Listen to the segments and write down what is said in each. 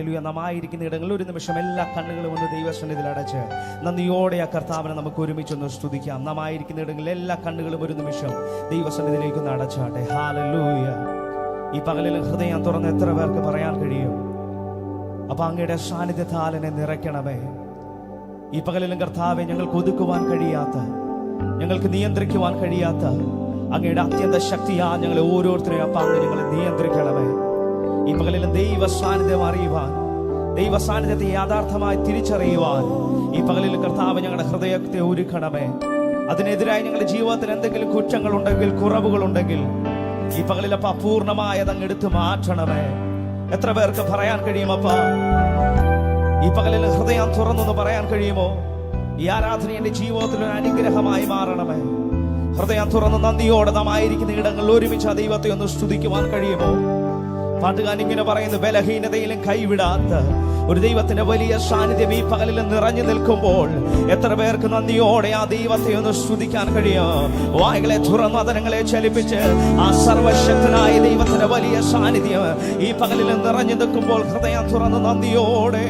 നമായിരിക്കുന്ന ഇടങ്ങളിൽ ഒരു നിമിഷം എല്ലാ കണ്ണുകളും ഒന്ന് ദൈവസന്നിധിയിൽ അടച്ച് നന്ദിയോടെ ആ കർത്താവിനെ നമുക്ക് ഒരുമിച്ചൊന്ന് സ്തുതിക്കാം. നമായിരിക്കുന്ന ഇടങ്ങളിൽ എല്ലാ കണ്ണുകളും ഒരു നിമിഷം ദൈവസന്നിധിയിലേക്ക് ഒന്ന് അടച്ചാട്ടെ. ഹല്ലേലൂയ. ഈ പകലിൽ ഹൃദയം തുറന്ന് എത്ര പേർക്ക് പറയാൻ കഴിയും, അപ്പൊ അങ്ങയുടെ സാന്നിധ്യത്താൽ എന്നെ നിറയ്ക്കണമേ. ഈ പകലിലും കർത്താവെ, ഞങ്ങൾക്ക് ഒതുക്കുവാൻ കഴിയാത്ത, ഞങ്ങൾക്ക് നിയന്ത്രിക്കുവാൻ കഴിയാത്ത അങ്ങയുടെ അത്യന്ത ശക്തിയാ ഞങ്ങളെ ഓരോരുത്തരെയും അപ്പൊ അങ്ങ് ഞങ്ങളെ നിയന്ത്രിക്കണമേ. ഈ പകലിലും ദൈവ സാന്നിധ്യം അറിയുവാൻ, ദൈവ സാന്നിധ്യത്തെ യാഥാർത്ഥമായി തിരിച്ചറിയുവാൻ ഈ പകലിൽ കർത്താവ് ഞങ്ങളുടെ ഹൃദയത്തെ ഒരുക്കണമേ. അതിനെതിരായി ഞങ്ങളുടെ ജീവിതത്തിൽ എന്തെങ്കിലും കുറ്റങ്ങളുണ്ടെങ്കിൽ, കുറവുകളുണ്ടെങ്കിൽ ഈ പകലിലപ്പ പൂർണ്ണമായത് അങ്ങ് എടുത്തു മാറ്റണമേ. എത്ര പേർക്ക് പറയാൻ കഴിയുമപ്പ? ഈ പകലിൽ ഹൃദയം തുറന്നൊന്ന് പറയാൻ കഴിയുമോ? ഈ ആരാധന എന്റെ ജീവിതത്തിൽ ഒരു അനുഗ്രഹമായി മാറണമേ. ഹൃദയം തുറന്ന് നന്ദിയോടെ നാമായിരിക്കുന്ന ഇടങ്ങളിൽ ഒരുമിച്ച് ആ ദൈവത്തെ ഒന്ന് സ്തുതിക്കുവാൻ കഴിയുമോ? പാട്ടുകാരൻ ഇങ്ങനെ പറയുന്നു, ബലഹീനതയിലും കൈവിടാത്ത ഒരു ദൈവത്തിന്റെ വലിയ സാന്നിധ്യം ഈ പകലിൽ നിറഞ്ഞു നിൽക്കുമ്പോൾ എത്ര പേർക്ക് നന്ദിയോടെ ആ ദൈവത്തെ ഒന്ന് സ്തുതിക്കാൻ കഴിയും? വായ്കളെ തുറന്ന് അതരങ്ങളെ ചലിപ്പിച്ച് ആ സർവശക്തനായ ദൈവത്തിന്റെ വലിയ സാന്നിധ്യം ഈ പകലിൽ നിറഞ്ഞു നിൽക്കുമ്പോൾ ഹൃദയം തുറന്ന് നന്ദിയോടെ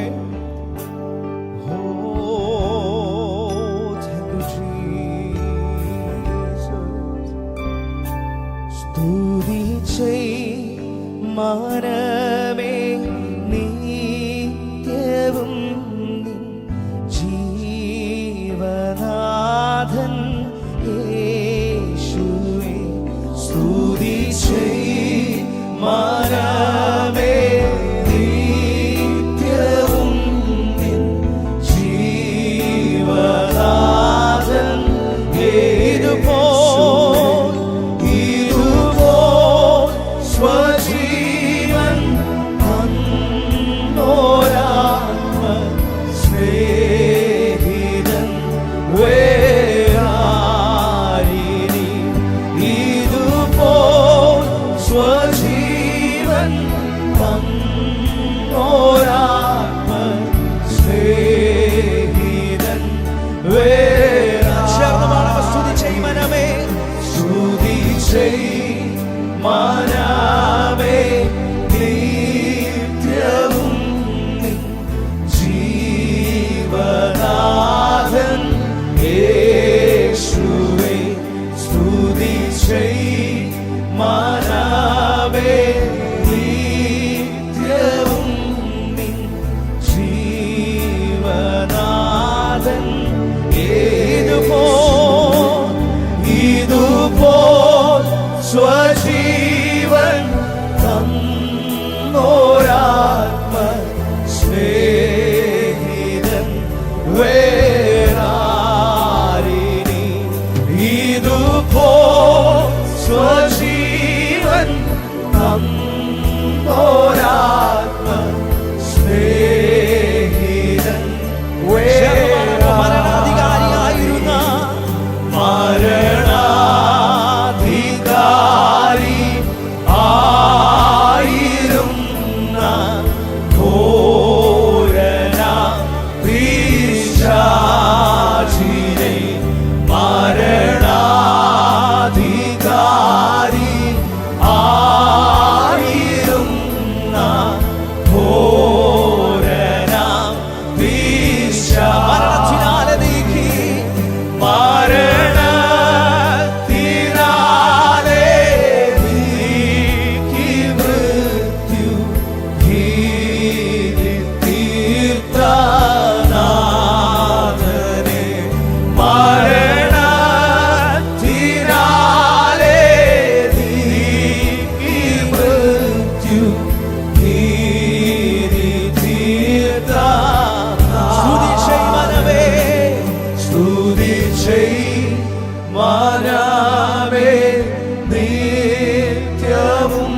മനമേ നിത്യവും ജീവനാഥൻ യേശുവേ സ്തുതിച്ചേ. മനമേ നിത്യവും ജീവനാഥൻ ഇതുപോ മനമേ നിത്യവും ജീവനാഥൻ യേശുവേ സ്തുതിച്ചേ. മനമേ നിത്യവും ജീവനാഥൻ ഇതുപോ സ്വജീവൻ തന്നോരാത്മ സ്നേഹിതൻ വേറാരിനി. ഇതുപോ സ്വജീവൻ തന്നോരാത്മ സ്നേഹിതൻ മരണാധികാരിയായിരുന്ന മനമേ നിത്യവും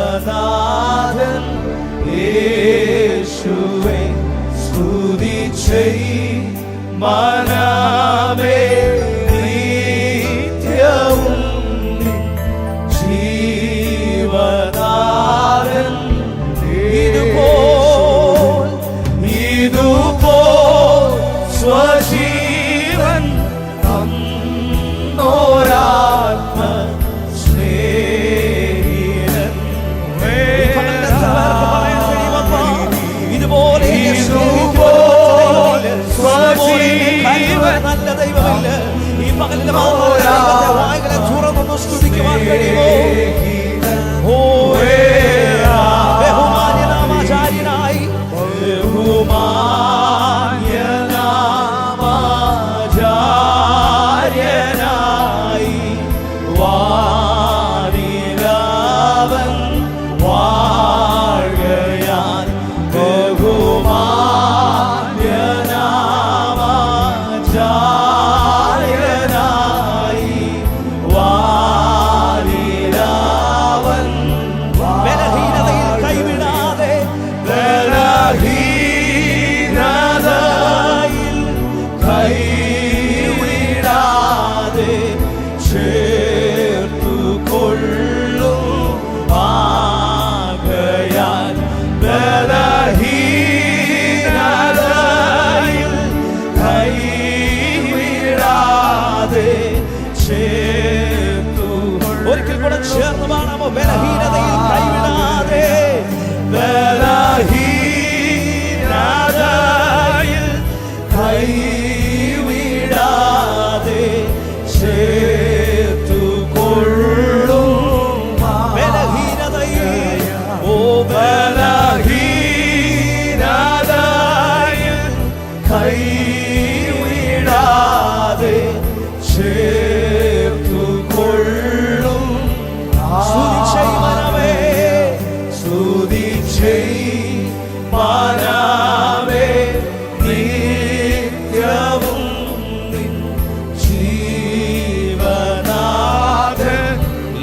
ജീവനാഥൻ യേശുവേ സ്തുതിച്ചേ. മനമേ നിത്യവും ജീവനാഥൻ ഇതുപോ സ്വജീവൻ തന്നോരാത്മ സ്നേഹിതൻ ബലഹീനതയിൽ കൈവിടാതെ, ബലഹീനതയിൽ കൈവിടാതെ ചേർത്തുകൊള്ളും. ബലഹീനതയിൽ, ഓ ബലഹീനതയിൽ കൈവിടാതെ ചേർത്തുകൊള്ളും. സ്തുതി ചെയ് മനമേ, സ്തുതി ചെയ് മനമേ, നിത്യവും നിൻ ജീവനാഥൻ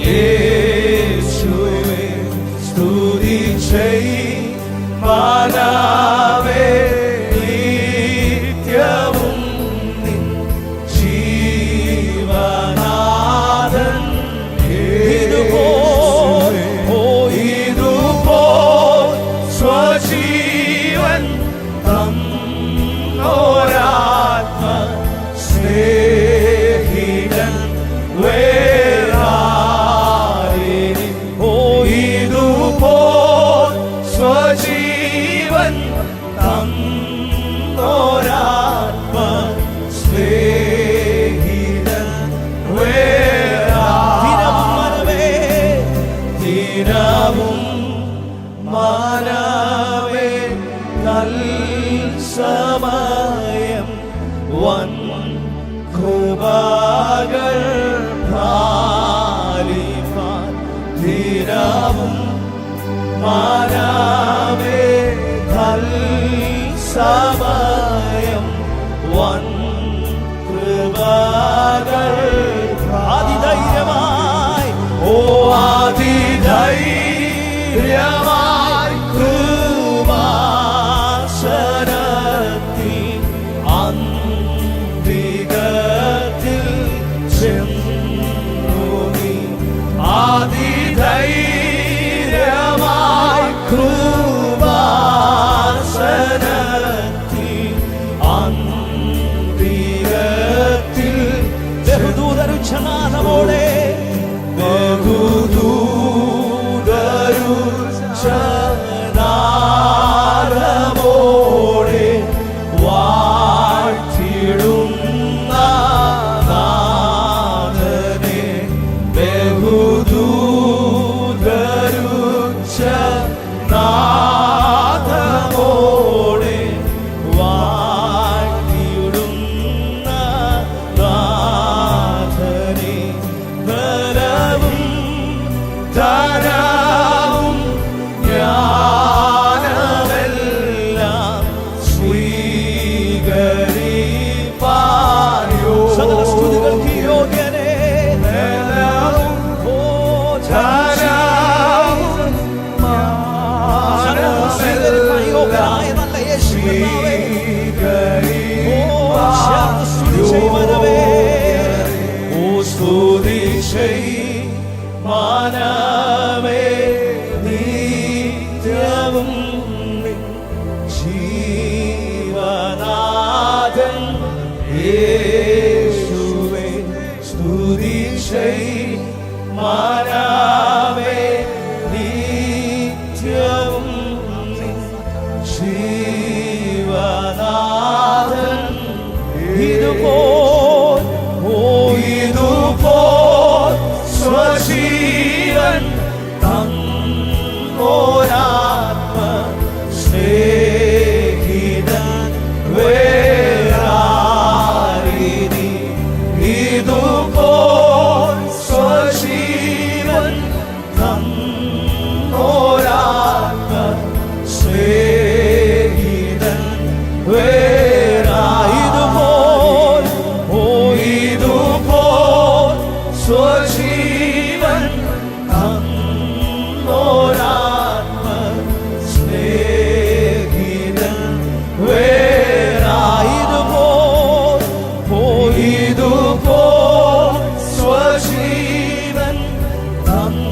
യേശുവേ. സ്തുതി ചെയ് മനമേ, നിത്യവും നിൻ ജീവനാഥൻ ഇതുപോൽ, ഓ ഇതുപോൽ സ്വജീവൻ തന്നോരാത്മ സ്നേഹിതൻ വേറാരിനി. ഓ ഇതുപോൽ സ്വജീവൻ തന്നോരാത്മ സ്നേഹിതൻ വേറാരിനി. ദിനവും മനമേ തൽസമയം വൻ കൃപകൾ പാലിപ്പാൻ. ദിനവും മനമേ തൽസമയം വൻ കൃപകൾ അതിധൈര്യമായി, ഓ അതിധൈര്യമായി കൃപാസനത്തിൽ അന്തികത്തിൽ ചെന്നു നീ. അതിധൈര്യമായി കൃപാസനത്തിൽ അന്തികത്തിൽ ബഹുദൂതരുച്ഛനാദമോടെ, ബഹുദൂതരുച്ഛനാദമോടെ വാഴ്ത്തിടുന്ന നാഥനെ. ബഹുദൂതരുച്ഛനാദമോടെ വാഴ്ത്തിടുന്ന നാഥനെ. ബലവും ധനവും ജ്ഞാനമെല്ലാം സ്വീകരിപ്പായോ. സകല സ്തുതികൾക്ക് യോഗ്യനേ. ബലവും ധനവും സ്വീകരിപ്പാൻ യോഗ്യനായ നല്ല യേശുവേ, സ്തുതി ചെയ് മനമേ, ഓ സ്തുതി ചെയ് മനമേ, നിത്യവും നിൻ ജീവനാഥൻ യേശുവേ. സ്തുതി ചെയ് മനമേ, നിത്യവും നിൻ ജീവനാഥൻ ഇതുപോൽ, ഓ ഇതുപോൽ സ്വജീവൻ തന്നോരാത്മ സ്നേഹിതൻ വേറാരിനി. ഇതുപോൽ സ്വജീവൻ തന്നോരാത്മ സ്നേഹിതൻ വേറാ. ഇതുപോൽ, ഓ ഇതുപോൽ സ്വജീവൻ തന്നോരാത്മ സ്നേഹിതൻ വേറാ. ഇതുപോൽ, ഓ ഇതുപോൽ സ്വജീവൻ തന്നോരാത്മ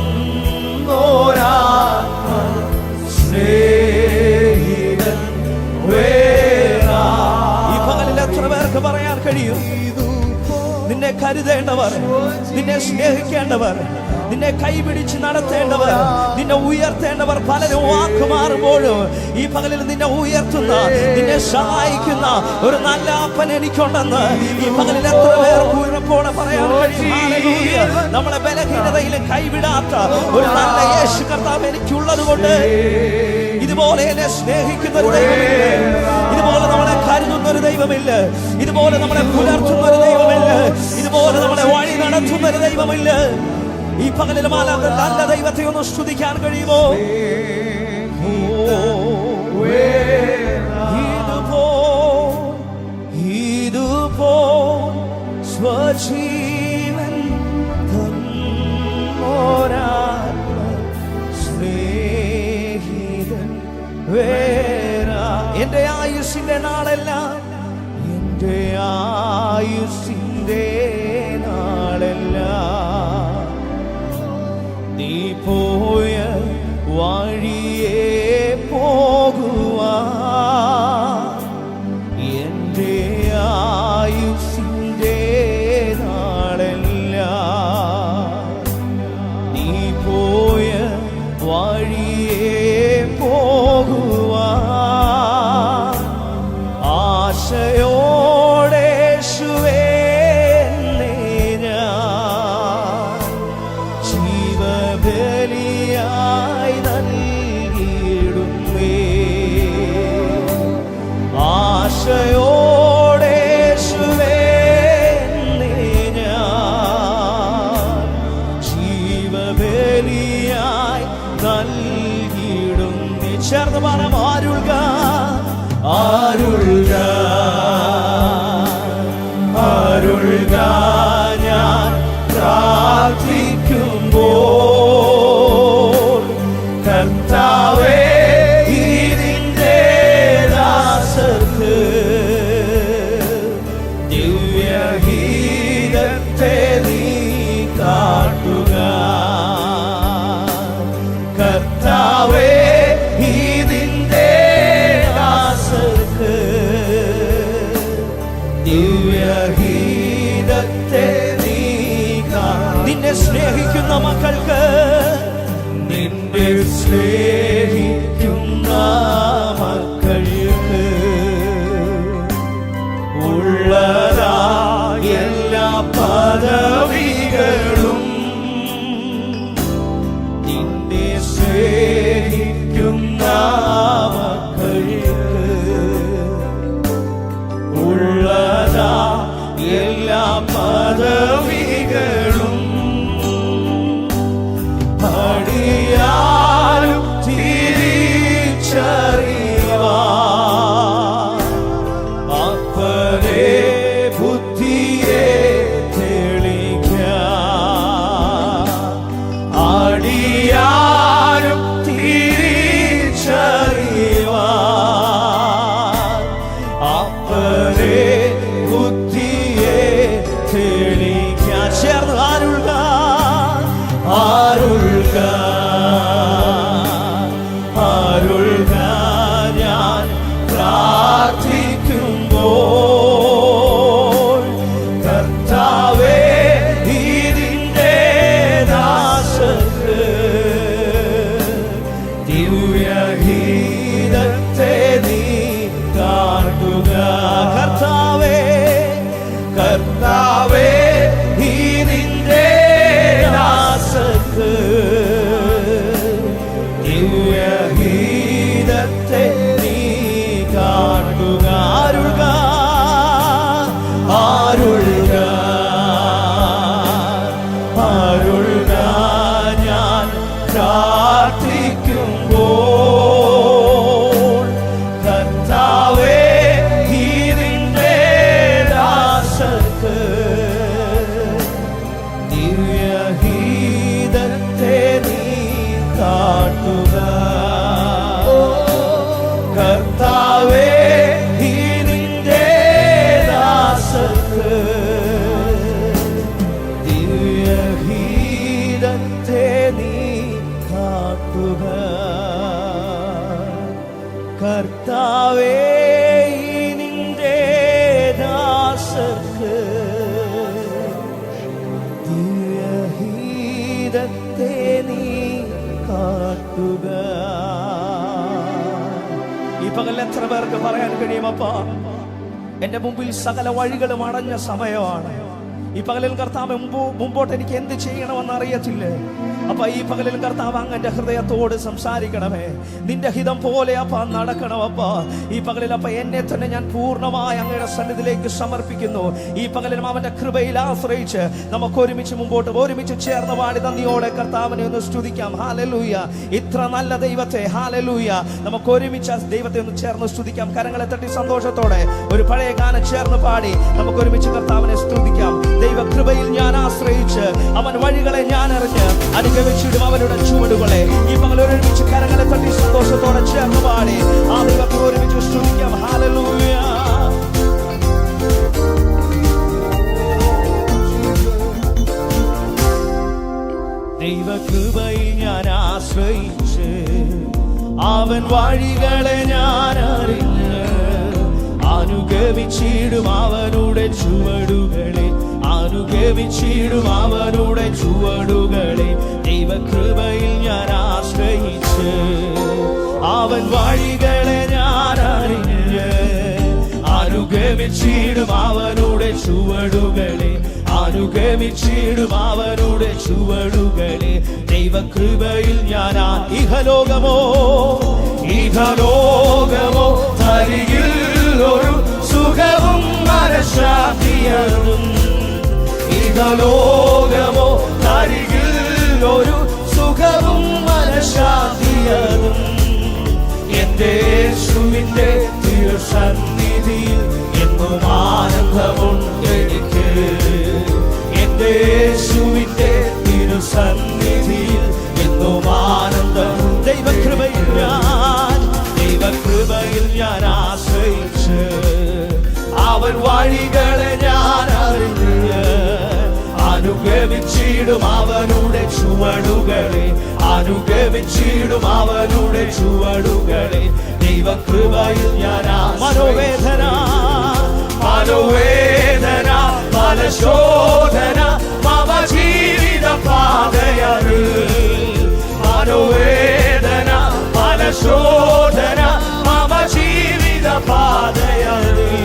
സ്നേഹിതൻ വേറാ. ഈ പകലിൽ എത്ര പേർക്ക് പറയാൻ കഴിയും, നിന്നെ കരുതേണ്ടവർ, നിന്നെ സ്നേഹിക്കേണ്ടവർ, നിന്നെ കൈപിടിച്ച് നടത്തേണ്ടവർ, നിന്നെ ഉയർത്തേണ്ടവർ പലരും വാക്കുമാറുമ്പോഴും ഈ പകലിൽ നിന്നെ ഉയർത്തുന്ന, നിന്നെ സഹായിക്കുന്ന ഒരു നല്ല അപ്പൻ എനിക്കുണ്ടെന്ന് ഈ പകലിൽ എത്ര പേർ ഉറപ്പോടെ പറയാൻ കഴിയും? ഹല്ലേലൂയ. നമ്മളെ ബലഹീനതയിൽ കൈവിടാത്ത ഒരു നല്ല യേശു കർത്താവ് എനിക്കുള്ളത് കൊണ്ട് ഇതുപോലെ എന്നെ സ്നേഹിക്കുന്ന ഒരു ദൈവമില്ല, ഇതുപോലെ നമ്മളെ കരുതുന്ന ഒരു ദൈവമില്ല, ഇതുപോലെ നമ്മളെ പുലർത്തുന്ന ഒരു ദൈവമില്ല, ഇതുപോലെ നമ്മളെ വഴി നടത്തുന്ന ഒരു ദൈവമില്ല. ഈ പകലിൽ നല്ല ദൈവത്തെ ഒന്ന് സ്തുതിക്കാൻ കഴിയുമോ? ഇതുപോ സ്വജീവൻ സ്നേഹിതൻ വേറെ എന്റെ ആയുസ്സിന്റെ നാളെല്ലാം, എന്റെ ആയുസ്സിന്റെ നാളെല്ലാം നീ പോയ വഴിയേ പോകുവാൻ, എന്റെ ആയുസ്സിന്റെ നാളെല്ലാം നീ പോയ വഴിയേ പോകുവാൻ ആശയോടെ യേശുവേ ഞാൻ ജീവബലിയായി നൽകിയിടുന്നേ. ആശയോടെ യേശുവേ ഞാൻ ജീവബലിയായി നൽകിയിടുന്നേ. ചേർന്ന് പറയാം, ആരുൾക ആരുൾക ആരുൾക ഞാൻ പ്രാർത്ഥിക്കുമ്പോൾ കർത്താവേ ഇതിന്റെ ദാസർക്ക് ദിവ്യഗീതത്തെ നീ കാട്ടുക. കർത്താവേ ഇതിന്റെ ദാസർക്ക് ദിവ്യഗീതത്തെ നീ നിന്നെ സ്നേഹിക്കുന്ന മക്കൾക്ക്, നിന്നെ സ്നേഹിക്കുന്ന മക്കൾക്ക് ഉള്ളതാ എല്ലാ പദവികളും, നിന്നെ സ്നേഹിക്കുന്ന മക്കൾക്ക് ഉള്ളതാ എല്ലാ പദവികളും. അടിയാലും തിരിച്ചറിവാൻ അപ്പനെ ബുദ്ധിയെ തെളിക്കാൻ, അടിയാലും തിരിച്ചറിവാൻ അപ്പനെ ബുദ്ധിയെ തെളിക്കാൻ. ചേർന്ന് ആരുൾക ആരുൾക ആരുൾക ഞാൻ പ്രാർത്ഥിക്കുമ്പോൾ കർത്താവേ ഇതിന്റെ ദാസർക്ക് ദിവ്യഗീതത്തെ നീ കാട്ടുക. കർത്താവേ കർത്താവേ ഇതിന്റെ ദാസർക്ക് ദിവ്യഗീതത്തെ നീ കാട്ടുക. ആരുൾക ആരുൾക ആരുൾക ഞാൻ പ്രാർത്ഥിക്കുമ്പോൾ കർത്താവേ ഇതിന്റെ ദാസർക്ക് ദിവ്യഗീതത്തെ നീ കാട്ടുക. കർത്താവേ ഇതിന്റെ ദാസർക്ക് ദിവ്യഗീതത്തെ നീ കാട്ടുക. കർത്താവേ നിന്റെ ദാസർക്ക് ദിവ്യഗീതത്തെ നൽകുക. ഈ പകൽ എത്ര പേർക്ക് പറയാൻ കഴിയുമപ്പാ, എന്റെ മുമ്പിൽ സകല വഴികളും അടഞ്ഞ സമയമാണ്. ഈ പകലിൽ കർത്താവ് മുമ്പോട്ട് എനിക്ക് എന്ത് ചെയ്യണമെന്ന് അറിയത്തില്ലേ? അപ്പൊ ഈ പകലിൽ കർത്താവ് അങ്ങന്റെ ഹൃദയത്തോട് സംസാരിക്കണമേ. നിന്റെ ഹിതം പോലെ അപ്പ നടക്കണമപ്പ. ഈ പകലിൽ അപ്പ എന്നെ തന്നെ ഞാൻ പൂർണ്ണമായി അങ്ങയുടെ സന്നിധിയിലേക്ക് സമർപ്പിക്കുന്നു. ഈ പകലിലും അവന്റെ കൃപയിൽ ആശ്രയിച്ച് നമുക്ക് ഒരുമിച്ച് ചേർന്ന് പാടി നന്ദിയോടെ കർത്താവിനെ ഒന്ന് സ്തുതിക്കാം. ഹല്ലേലൂയ. ഇത്ര നല്ല ദൈവത്തെ, ഹല്ലേലൂയ. നമുക്ക് ഒരുമിച്ച് ദൈവത്തെ ഒന്ന് ചേർന്ന് സ്തുതിക്കാം. കരങ്ങളെ തട്ടി സന്തോഷത്തോടെ ഒരു പഴയ ഗാനം ചേർന്ന് പാടി നമുക്ക് ഒരുമിച്ച് കർത്താവിനെ സ്തുതിക്കാം. ദൈവകൃപയിൽ ഞാൻ ആശ്രയിച്ച് അവൻ വഴികളെ ഞാൻ അറിഞ്ഞ് അനുഗമിച്ചിടും അവരുടെ ചുവടുകളെ. ഈ പകൽ ഒരുമിച്ച് കരങ്ങളെ തട്ടി സന്തോഷത്തോടെ ചേർന്ന് പാടി ആ ദൈവത്തെ ഒരുമിച്ച് സ്തുതിക്കാം. ഹല്ലേലൂയ. ദൈവകൃപയിൽ ഞാൻ ആശ്രയിച്ച് അവൻ വഴികളെ ഞാൻ അറിഞ്ഞ് അനുഗമിച്ചിടും അവനുടെ ചുവടുകളെ, അനുഗമിച്ചിടും അവനുടെ ചുവടുകളെ. ദൈവകൃപയിൽ ഞാൻ ആശ്രയിച്ച് അവൻ വഴികളെ ഞാൻ അറിഞ്ഞ് അനുഗമിച്ചിടും അവനുടെ ചുവടുകളെ, അനുഗമിച്ചിടും അവനുടെ ചുവടുകളെ. ദൈവകൃപയിൽ ഞാൻ ഇഹലോകമോ തരികിൽ ഒരു സുഖവും മനഃശാന്തിയും, ഇഹലോകമോ തരികിൽ ഒരു സുഖവും മനഃശാന്തിയും. എന്റെ യേശുവിന്റെ തിരുസന്നിധിയിൽ എന്നും ആനന്ദമുണ്ട് എനിക്ക്. എന്റെ യേശുവിന്റെ തിരുസന്നിധിയിൽ എന്നും ആനന്ദം. ദൈവകൃപയിൽ ഞാൻ ആശ്രയിച്ച് അവൻ വഴികളെ ഞാൻ അറിഞ്ഞ് അനുഗമിച്ചിടും അവനുടെ ചുവടുകളെ, അനുഗമിച്ചിടും അവനുടെ ചുവടുകളെ. ദൈവകൃപയിൽ ഞാൻ മനോവേദന ഫലശോധന മമ ജീവിത പാതയറിൽ. മനോവേദന ഫലശോധന മമ ജീവിത പാതയറിൽ.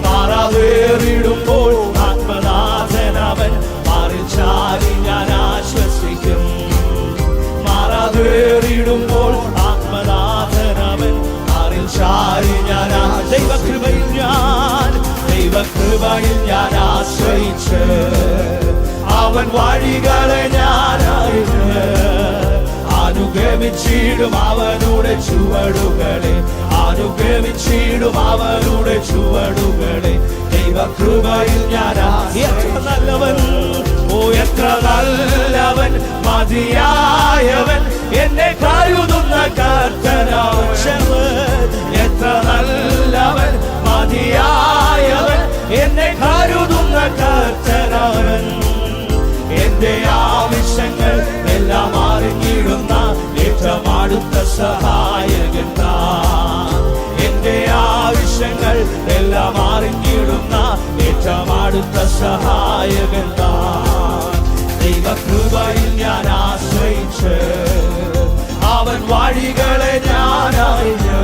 മാറാവേറിടുമ്പോൾ ആത്മനാഥനവൻ മാറിൽ ചാരി ഞാൻ ആശ്വസിക്കും. മാറാവേറിടുമ്പോൾ ആത്മനാഥനവൻ മാറിൽ ചാരി ഞാൻ. ദൈവകൃപയിൽ ഞാൻ ആശ്രയിച്ച് അവൻ വഴികളെ ഞാൻ അറിഞ്ഞ് അനുഗമിച്ചിടും അവനുടെ ചുവടുകളെ, അനുഗമിച്ചിടും അവനുടെ ചുവടുകളെ. ദൈവകൃപയിൽ ഞാൻ. എത്ര നല്ലവൻ, ഓ എത്ര നല്ലവൻ, മതിയായവൻ, എന്നെ കരുതുന്ന കർത്തനാവൻ. എത്ര നല്ലവൻ, മതിയായവൻ, എന്നെ കരുതുന്ന കർത്തനാവൻ. എന്റെ ആവശ്യങ്ങൾ എല്ലാം അറിഞ്ഞിടുന്ന ഏറ്റവും അടുത്ത സഹായകൻ താൻ. എന്റെ ആവശ്യങ്ങൾ എല്ലാം അറിഞ്ഞിടുന്ന ഏറ്റവും അടുത്ത സഹായകൻ താൻ. ദൈവകൃപയിൽ ഞാൻ ആശ്രയിച്ച് അവൻ വഴികളെ ഞാൻ അറിഞ്ഞ്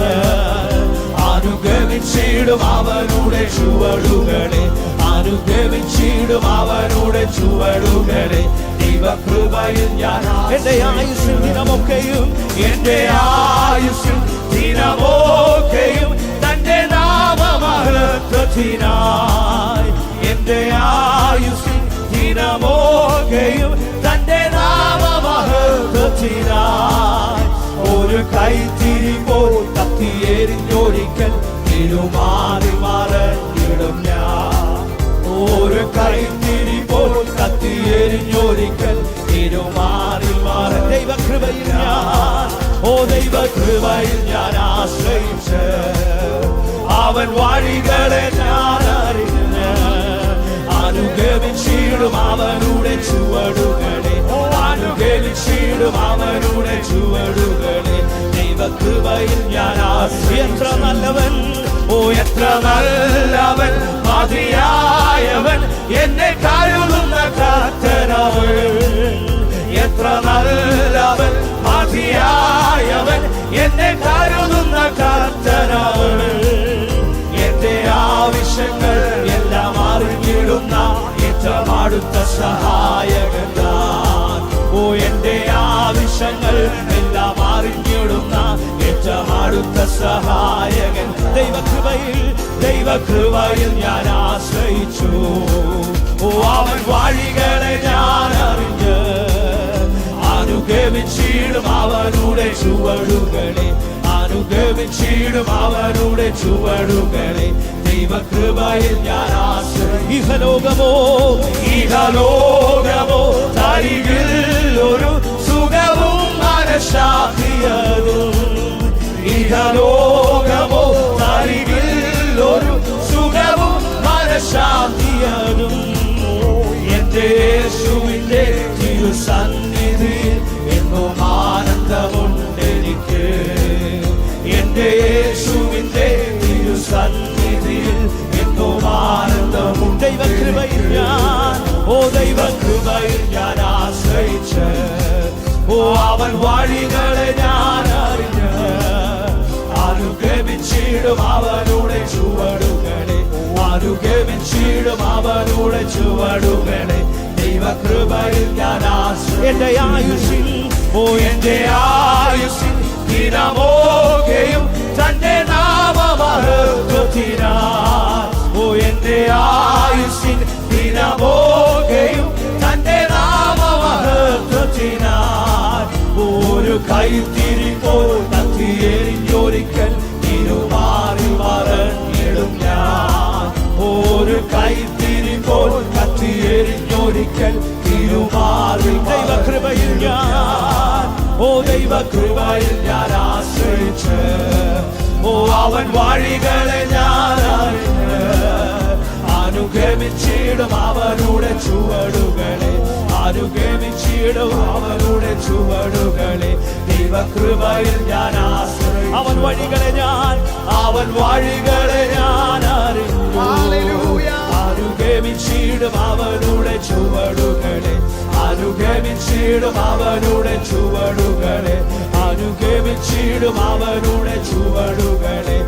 അനുഗമിച്ചിടും അവനുടെ ചുവടുകളെ, അനുഗമിച്ചിടും അവനുടെ ചുവടുകളെ. ദൈവകൃപയിൽ ഞാൻ എന്റെ ആയുസ്സിൽ ദിനമൊക്കെയും, എന്റെ ആയുസ്സിൽ ദിനമൊക്കെയും തന്റെ നാമമഹത്വത്തിനായി. എന്റെ ആയുസ്സിൽ ദിനമൊക്കെയും തന്റെ നാമമഹത്വത്തിനായി. ഒരു കൈത്തിരി പോൽ കത്തിയെരിഞ്ഞൊരിക്കൽ തിരുമാറി മറഞ്ഞിടും ഞാൻ. ഒരു കൈത്തിരി പോൽ കത്തിയെരിഞ്ഞൊരിക്കൽ തിരുമാറി മറ. ദൈവകൃപയിൽ ഞാൻ, ഓ ദൈവകൃപയിൽ ഞാൻ ആശ്രയിച്ച് അവൻ വഴികളെ ഞാൻ അറിഞ്ഞ് അനുഗമിച്ചിടും അവനുടെ ചുവടുകളെ, അനുഗമിച്ചിടും അവനുടെ ചുവടുകളെ. ദൈവകൃപയിൽ ഞാൻ എത്ര നല്ലവൻ, ഓ എത്ര നല്ലവൻ, മതിയായവൻ, എന്നെ കരുതുന്ന കർത്തനാവൻ. എത്ര നല്ലവൻ, മതിയായവൻ, എന്നെ കരുതുന്ന കർത്തനവൻ. എന്റെ ആവശ്യങ്ങൾ എല്ലാം അറിഞ്ഞിടുന്ന ഏറ്റവും അടുത്ത സഹായകൻ താൻ. ഓ എന്റെ ആവശ്യങ്ങൾ എല്ലാം അറിഞ്ഞിടുന്ന ഏറ്റവും അടുത്ത സഹായകൻ. ദൈവകൃപയിൽ ഞാൻ ആശ്രയിച്ചു. ഓ അവൻ വഴികളെ ഞാൻ അറിഞ്ഞ് അനുഗമിച്ചിടും അവനുടെ ചുവടുകളെ, അനുഗമിച്ചിടും അവനുടെ ചുവടുകളെ. ദൈവകൃപയിൽ ഞാൻ ആശ്രയിച്ചു. ഇഹലോകമോ തരികിൽ ഒരു സുഖവും മനഃശാന്തിയതും. ഇഹലോകമോ തരികിൽ ഒരു സുഖവും മനഃശാന്തിയതും. എന്റെ യേശുവിന്റെ തിരുസന്നിധിയിൽ എന്നും ആനന്ദമുണ്ടെനിക്ക്. എന്റെ യേശുവിന്റെ തിരുസന്നിധിയിൽ എന്നും ആനന്ദമുണ്ട്. ദൈവകൃപയിൽ ഞാൻ, ഓ ദൈവകൃപയിൽ ഞാൻ ആശ്രയിച്ച്. ഓ അവൻ വഴികളെ ഞാൻ അറിഞ്ഞ് അനുഗമിച്ചിടും അവനുടെ ചുവടുകളെ, അനുഗമിച്ചിടും അവനുടെ ചുവടുകളെ. ദൈവകൃപയിൽ ഞാൻ ആശ്രയിച്ചു. എന്റെ ആയുസ്സിൽ, ഓ എന്റെ ആയുസ്സിൽ ദിനമോകെയും തന്റെ നാമമഹത്വത്തിനായി. ഓ എന്റെ ആയുസ്സിൽ ദിനമോകെയും തന്റെ നാമമഹത്വത്തിനായി. ഒരു കൈത്തിരി പോൽ കത്തിയെരിഞ്ഞൊരിക്കൽ തിരുമാറി മറഞ്ഞിടും ഞാൻ. ഒരു കൈത്തിരി പോൽ കത്തിയെരിഞ്ഞൊരിക്കൽ തിരുമാറി. ദൈവകൃപയിൽ ഞാൻ, ഓ ദൈവകൃപയിൽ ഞാൻ ആശ്രയിച്ച്. ഓ അവൻ വഴികളെ ഞാൻ അറിഞ്ഞ് അനുഗമിച്ചിടും അവനുടെ ചുവടുകളെ, അനുഗമിച്ചിടും അവനുടെ ചുവടുകളെ. ദൈവകൃപയിൽ ഞാൻ ആശ്രയിച്ചു. അവൻ വഴികളെ ഞാൻ, അവൻ വഴികളെ ഞാൻ അറിഞ്ഞു. അനുഗമിച്ചിടും അവനുടെ ചുവടുകളെ, അനുഗമിച്ചിടും അവനുടെ ചുവടുകളെ, അനുഗമിച്ചിടും അവനുടെ ചുവടുകളെ,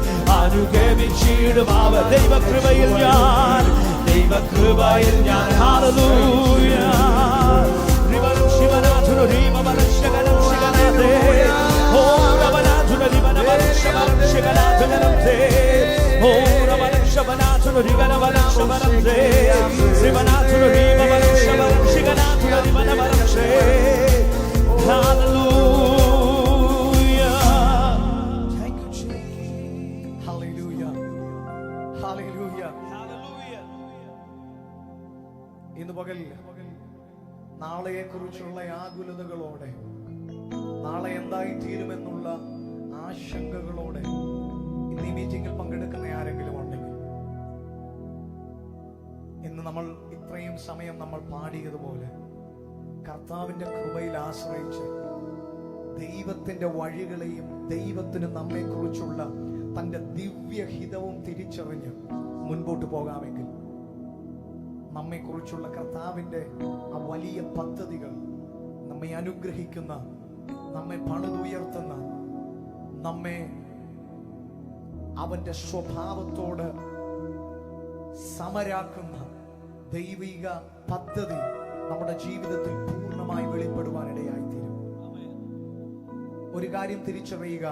അനുഗമിച്ചിടും അവൻ. ദൈവകൃപയിൽ ഞാൻ, ദൈവകൃപയിൽ ഞാൻ. ഹല്ലേലൂയ. ശിവനാഥുര രീമവലശകനം ശിവനാഥേ. ഓ രവനാഥുര രീമവലശകനം ശിവനാഥേ. ഓ രവനശവനാഥുര രീമവലശകനേ. ശിവനാഥുര രീമവലശകനം ശിവനാഥുര രീമവലശേ. Hallelujah. Thank you Jesus. Hallelujah. Hallelujah. Hallelujah. ഇന്ന് പകൽ നാളെയെ കുറിച്ചുള്ള ആകുലതകളോടെ, നാളെ എന്തായി തീരുമെന്നുള്ള ആശങ്കകളോടെ ഇന്ന് ഈ മീറ്റിംഗിൽ പങ്കെടുക്കുന്ന ആരെങ്കിലും ഉണ്ടെങ്കിൽ, ഇന്ന് നമ്മൾ ഇത്രയും സമയം നമ്മൾ പാടിയതുപോലെ കർത്താവിന്റെ കൃപയിൽ ആശ്രയിച്ച് ദൈവത്തിന്റെ വഴികളെയും ദൈവത്തിന് നമ്മെ കുറിച്ചുള്ള തന്റെ ദിവ്യഹിതവും തിരിച്ചറിഞ്ഞ് മുൻപോട്ട് പോകാമെങ്കിൽ, നമ്മെക്കുറിച്ചുള്ള കർത്താവിന്റെ ആ വലിയ പദ്ധതികൾ, നമ്മെ അനുഗ്രഹിക്കുന്ന, നമ്മെ പണിതുയർത്തുന്ന, നമ്മെ അവന്റെ സ്വഭാവത്തോട് സമരാക്കുന്ന ദൈവിക പദ്ധതി നമ്മുടെ ജീവിതത്തിൽ പൂർണ്ണമായി വെളിപ്പെടുവാനിടയായിത്തീരും. ഒരു കാര്യം തിരിച്ചറിയുക,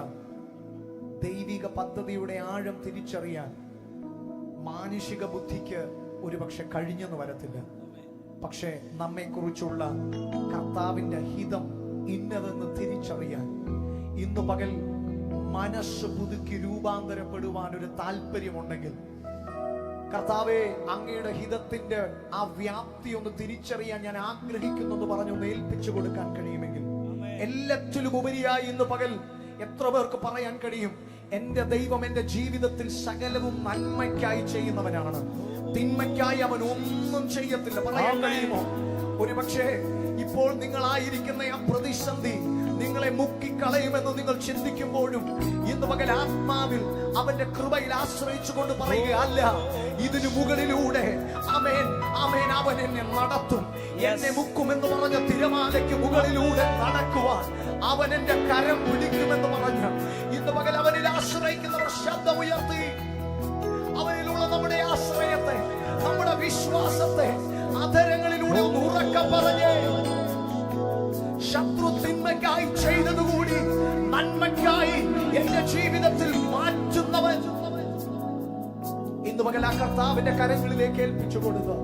ദൈവിക പദ്ധതിയുടെ ആഴം തിരിച്ചറിയാൻ മാനുഷിക ബുദ്ധിക്ക് ഒരുപക്ഷെ കഴിഞ്ഞെന്ന് വരത്തില്ല. പക്ഷേ നമ്മെക്കുറിച്ചുള്ള കർത്താവിന്റെ ഹിതം ഇന്നതെന്ന് തിരിച്ചറിയാൻ ഇന്നു പകൽ മനസ്സ് പുതുക്കി രൂപാന്തരപ്പെടുവാൻ ഒരു താല്പര്യമുണ്ടെങ്കിൽ, കർത്താവേ അങ്ങയുടെ ഹിതത്തിന്റെ ആ വ്യാപ്തി ഒന്ന് തിരിച്ചറിയാൻ ഞാൻ ആഗ്രഹിക്കുന്നു എന്ന് പറഞ്ഞൊന്ന് ഏൽപ്പിച്ചു കൊടുക്കാൻ കഴിയുമെങ്കിൽ, എല്ലാറ്റിലും ഉപരിയായി ഇന്ന് പകൽ എത്ര പേർക്ക് പറയാൻ കഴിയും, എന്റെ ദൈവം എന്റെ ജീവിതത്തിൽ സകലവും നന്മയ്ക്കായി ചെയ്യുന്നവനാണ്, തിന്മയ്ക്കായി അവൻ ഒന്നും ചെയ്യത്തില്ല? പറയാൻ കഴിയുമോ? ഒരുപക്ഷെ ഇപ്പോൾ നിങ്ങളായിരിക്കുന്ന ആ പ്രതിസന്ധി നിങ്ങളെ മുക്കിക്കളയുമെന്ന് നിങ്ങൾ ചിന്തിക്കുമ്പോഴും ഇന്ന് പകൽ ആത്മാവിൽ അവന്റെ കൃപയിൽ ആശ്രയിച്ചുകൊണ്ട് പറയുക, അല്ല, ഇതിനു മുകളിലൂടെ ആമേൻ, ആമേൻ. അവൻ എന്നെ നടത്തും, എന്നെ മുക്കുമെന്ന് പറഞ്ഞ തിരമാലയ്ക്ക് മുകളിലൂടെ നടക്കുവാൻ അവൻ എന്റെ കരം പിടിക്കുമെന്ന് പറഞ്ഞ് ഇന്ന് പകൽ അവനിൽ ആശ്രയിക്കുന്നവർ ശബ്ദമുയർത്തി അവനിലുള്ള നമ്മുടെ ആശ്രയത്തെ, നമ്മുടെ വിശ്വാസത്തെ അധരങ്ങളിലൂടെ ഒന്ന് ഉറക്കം പറഞ്ഞേ. ശത്രു തിന്മയ്ക്കായി ചെയ്തതുകൂടി നന്മയ്ക്കായി എന്റെ ജീവിതത്തിൽ മാറ്റുന്നവൻ ഇന്ന് പകൽ ആ കർത്താവിന്റെ കരങ്ങളിലേക്ക് ഏൽപ്പിച്ചു കൊടുക്കുക.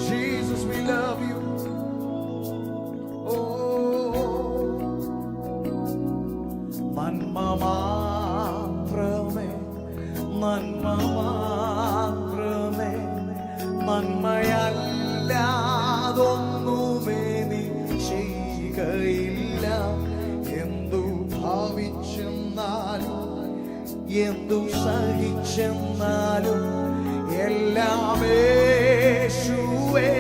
Jesus, we love you. നന്മ മാത്രമേ, നന്മ മാത്രമേ, നന്മയല്ലാതൊന്നുമേ നീ ചെയ്യുകയില്ല. എന്തു ഭാവിച്ചെന്നാലും എന്തു സഹിച്ചെന്നാലും എല്ലാം യേശുവേ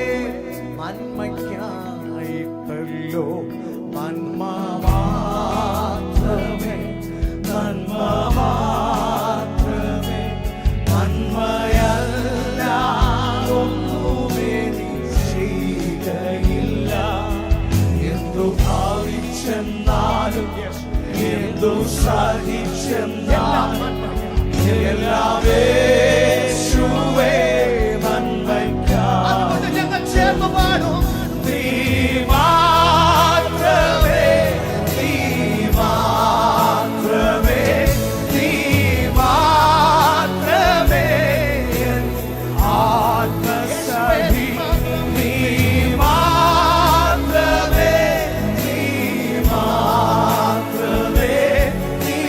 നന്മയ്ക്കായിട്ടല്ലോ. നന്മ മാത്രമേ, നന്മ മാത്രമേ, നന്മയല്ലാതൊന്നുമേ നീ ചെയ്യുകയില്ല. എന്തു ഭാവിച്ചെന്നാലും എന്തു സഹിച്ചെന്നാലും എല്ലാം യേശുവേ നന്മയ്ക്കായി. അതുകൊണ്ട് ഞങ്ങൾ ചേർന്ന് പാടും. നീ മാത്രമേ, നീ മാത്രമേ, നീ മാത്രമേ ആത്മസഖി. നീ മാത്രമേ, നീ മാത്രമേ, നീ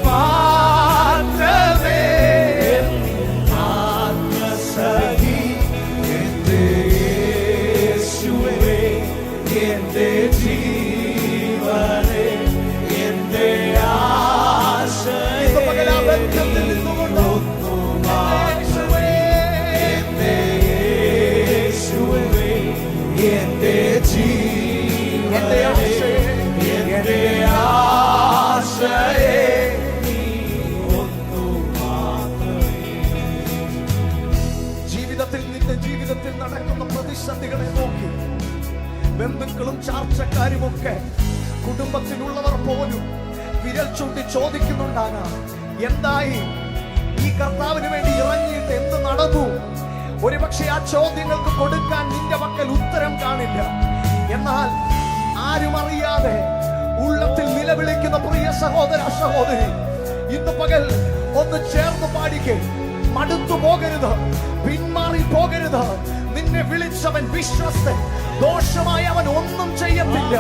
മാത്രമേ ആത്മസഖി. എന്റെ യേശുവേ, എന്റെ ജീവനേ, എന്റെ ആശയേ, ബന്ധത്തിൽ നിന്നുകൊണ്ട് എന്റെ യേശുവേ, എന്റെ ജീവനേ, എന്റെ ആശയേ, നിന്റെ ജീവിതത്തിൽ നടക്കുന്ന പ്രതിസന്ധികളെ നോക്കി ബന്ധുക്കളും ചാർച്ചക്കാരുമൊക്കെ കുടുംബത്തിലുള്ളവർ പോലും വിരൽ ചൂണ്ടി ചോദിക്കുന്നുണ്ടാകാം, എന്തായി? ഈ കർത്താവിന് വേണ്ടി ഇറങ്ങിയിട്ട് എന്ത് നടന്നു? ഒരുപക്ഷെ ആ ചോദ്യങ്ങൾക്ക് കൊടുക്കാൻ നിന്റെ മക്കൾ ഉത്തരം കാണില്ല. എന്നാൽ ആരും അറിയാതെ ഉള്ളത്തിൽ നിലവിളിക്കുന്ന പ്രിയ സഹോദര സഹോദരി, ഇന്ന് പകൽ ഒന്ന് ചേർന്ന് പാടിക്കേ. മടുത്തു പോകരുത്, പിന്മാറി പോകരുത്. നിന്നെ വിളിച്ചവൻ വിശ്വസ്തൻ, ദോഷമായി അവൻ ഒന്നും ചെയ്യത്തില്ല.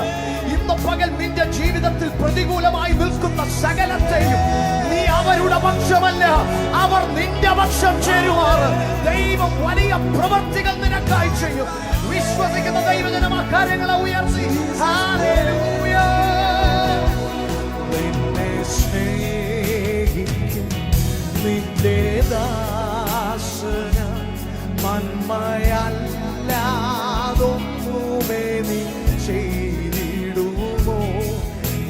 ഇന്ന് പകൽ നിന്റെ ജീവിതത്തിൽ പ്രതികൂലമായി നിൽക്കുന്ന സകലത്തെയും നീ അവരുടെ പക്ഷമല്ല, അവർ നിന്റെ പക്ഷം ചേരുവാറ്. ദൈവം വലിയ പ്രവർത്തികൾ നിനക്കായി ചെയ്യും. വിശ്വസിക്കുന്ന ദൈവജനം ആ കാര്യങ്ങളെ ഉയർത്തി ഹല്ലേലൂയ. നിന്നെ സ്നേഹിക്കും നിന്റെ ദാസന നന്മയല്ലാതൊന്നുമേ നീ ചെയ്തിടുമോ?